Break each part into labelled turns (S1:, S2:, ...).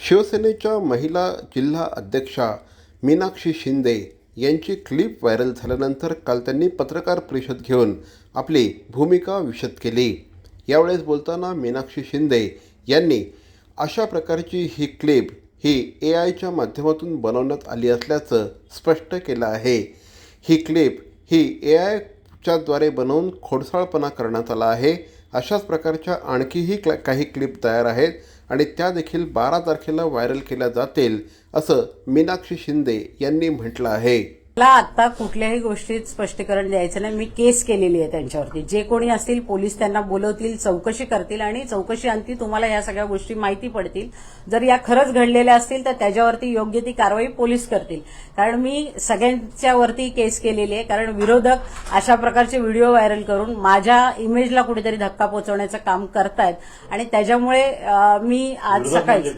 S1: शिवसेनेच्या महिला जिल्हा अध्यक्षा मीनाक्षी शिंदे यांची क्लिप व्हायरल झाल्यानंतर काल त्यांनी पत्रकार परिषद घेऊन आपली भूमिका विशद केली। यावेळेस बोलताना मीनाक्षी शिंदे यांनी अशा प्रकारची ही क्लिप ही AIच्या माध्यमातून बनवण्यात आली असल्याचं स्पष्ट केलं आहे। ही क्लिप ही AIच्या द्वारे बनवून खोडसाळपणा करण्यात आला आहे। अशाच प्रकारच्या आणखीही काही क्लिप तयार आहेत आणि त्या देखील 12 तारखेला व्हायरल केल्या जातील असं मीनाक्षी शिंदे यांनी म्हटलं आहे।
S2: मला आता कुठल्याही गोष्टीत स्पष्टीकरण द्यायचं नाही। मी केस केलेली आहे त्यांच्यावरती। जे कोणी असतील पोलीस त्यांना बोलवतील, चौकशी करतील आणि चौकशी अंती तुम्हाला या सगळ्या गोष्टी माहिती पडतील। जर या खरंच घडलेल्या असतील तर त्याच्यावरती योग्य ती कारवाई पोलीस करतील। कारण मी सगळ्यांच्यावरती केस केलेली आहे। कारण विरोधक अशा प्रकारचे व्हिडिओ व्हायरल करून माझ्या इमेजला कुठेतरी धक्का पोहोचवण्याचं काम करतायत आणि त्याच्यामुळे मी आज सकाळी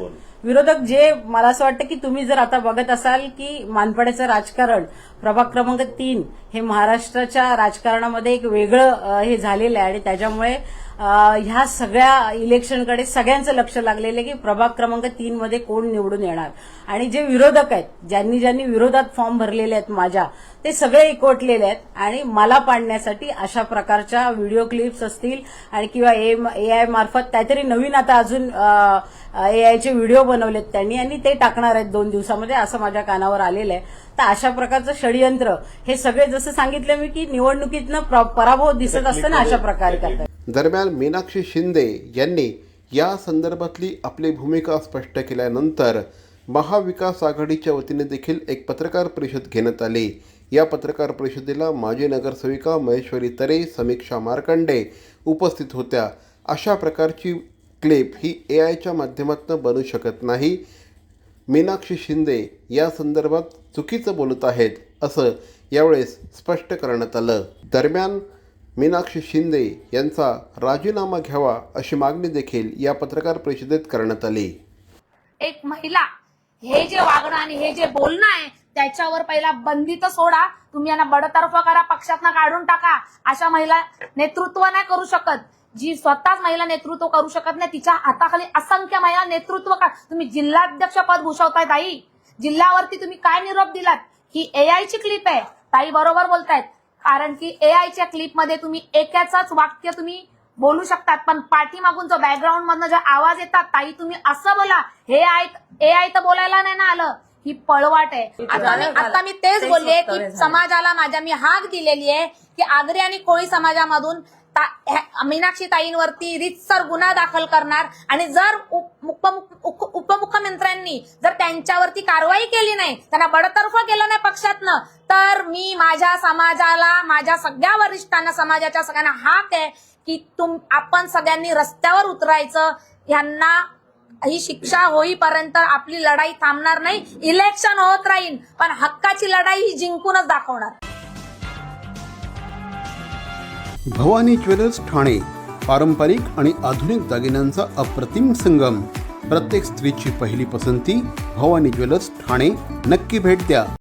S2: विरोधक जे मला असं वाटतं की तुम्ही जर आता बघत असाल की मानपाड्याचं राजकारण प्रभाग क्रमांक 3 हे महाराष्ट्राच्या राजकारणामध्ये एक वेगळं हे झालेलं आहे आणि त्याच्यामुळे ह्या सगळ्या इलेक्शनकडे सगळ्यांचं लक्ष लागलेलं आहे की प्रभाग क्रमांक 3 मध्ये कोण निवडून येणार आणि जे विरोधक आहेत ज्यांनी विरोधात फॉर्म भरलेले आहेत माझ्या ते सगळे एकवटलेले आहेत आणि मला पाडण्यासाठी अशा प्रकारच्या व्हिडिओ क्लिप्स असतील आणि किंवा AI मार्फत काहीतरी नवीन आता अजून AIचे व्हिडिओ बनवलेत त्यांनी आणि ते टाकणार आहेत 2 दिवसामध्ये असं माझ्या कानावर आलेलं आहे। तर अशा प्रकारचं षडयंत्र हे सगळे जसं सांगितलं मी की निवडणुकीतनं पराभव दिसत असताना अशा प्रकारे करतात।
S1: दरम्यान मीनाक्षी शिंदे यांनी या संदर्भातली आपली भूमिका स्पष्ट केल्यानंतर महाविकास आघाडीच्या वतीने देखील एक पत्रकार परिषद घेण्यात आली। या पत्रकार परिषदेला माजी नगरसेविका महेश्वरी तरे, समीक्षा मार्कंडे उपस्थित होत्या। अशा प्रकारची क्लिप ही AIच्या माध्यमातून बनू शकत नाही। मीनाक्षी शिंदे या संदर्भात चुकीचं बोलत आहेत असं यावेळेस स्पष्ट करण्यात आलं। दरम्यान मीनाक्षी शिंदे यांचा राजीनामा घ्यावा अशी मागणी देखील या पत्रकार परिषदेत करण्यात आली।
S3: एक महिला हे जे वागणं आणि हे जे बोलणं आहे त्याच्यावर पहिला बंदी तर सोडा। तुम्ही यांना बडतर्फ करा, पक्षातनं काढून टाका। अशा महिला नेतृत्व नाही करू शकत। जी स्वतःच महिला नेतृत्व करू शकत नाही तिच्या हाताखाली असंख्य महिला नेतृत्व का तुम्ही जिल्हाध्यक्ष पद भूषवताय ताई। जिल्ह्यावरती तुम्ही काय निरोप दिलात? ही AIची क्लिप आहे ताई, बरोबर बोलतायत। कारण की AIच्या क्लिपमध्ये तुम्ही एकाच वाक्य तुम्ही बोलू शकतात पण पाठीमागून जो बॅकग्राऊंड मधनं जो आवाज येतात ताई तुम्ही असं बोला। हे AI तर बोलायला नाही ना आलं, ही पळवाट आहे। आता मी तेच बोलले की समाजाला माझ्या मी हाक दिलेली आहे की आगरी आणि कोळी समाजामधून मीनाक्षी ताईंवरती रीतसर गुन्हा दाखल करणार आणि जर उपमुख्यमंत्र्यांनी जर त्यांच्यावरती कारवाई केली नाही, त्यांना बडतर्फ केलं नाही पक्षातनं, तर मी माझ्या समाजाला, माझ्या सगळ्या वरिष्ठांना, समाजाच्या सगळ्यांना हाक आहे की आपण सगळ्यांनी रस्त्यावर उतरायचं। यांना ही शिक्षा होईपर्यंत आपली लढाई थांबणार नाही। इलेक्शन होत राहील पण हक्काची लढाई ही जिंकूनच दाखवणार।
S1: भवानी ज्वेलर्स ठाणे, पारंपरिक आणि आधुनिक दागिन्यांचा अप्रतिम संगम। प्रत्येक स्त्रीची पहिली पसंती भवानी ज्वेलर्स ठाणे। नक्की भेट द्या।